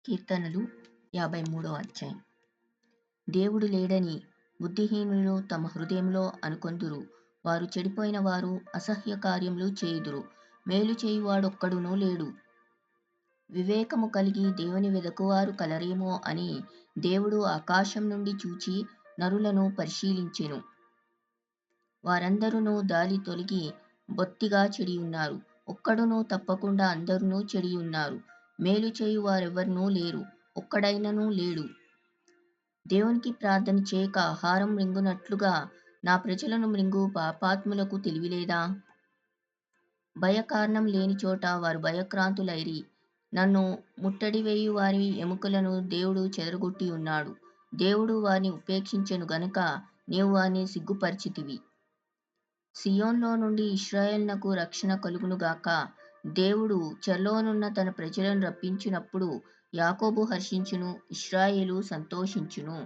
కీర్తనలు 53 అధ్యాయం. దేవుడు లేడని బుద్ధిహీనులు తమ హృదయంలో అనుకొందురు. వారు చెడిపోయిన వారు అసహ్య కార్యములు చేయుదురు. మేలు చేయువాడొక్కడునూ లేడు. వివేకము కలిగి దేవుని వెదకువారు కలరేమో అని దేవుడు ఆకాశం నుండి చూచి నరులను పరిశీలించెను. వారందరును దారి తొలగి బొత్తిగా చెడియున్నారు. ఒక్కడునూ తప్పకుండా అందరునూ చెడియున్నారు. మేలు చేయు వారెవ్వరునూ లేరు, ఒక్కడైనను లేడు. దేవునికి ప్రార్థన చేయక ఆహారం మృంగునట్లుగా నా ప్రజలను మృంగు పాపాత్ములకు తెలివిలేదా? భయకారణం లేని చోట వారు భయక్రాంతులైరి. నన్ను ముట్టడి వేయు వారి ఎముకలను దేవుడు చెదరగొట్టి ఉన్నాడు. దేవుడు వారిని ఉపేక్షించెను గనుక నీవు వారిని సిగ్గుపరచితివి. సియోన్లో నుండి ఇశ్రాయేలునకు రక్షణ కలుగును గాక. దేవుడు చెరలోనున్న తన ప్రజలను రప్పించినప్పుడు యాకోబు హర్షించును, ఇశ్రాయేలు సంతోషించును.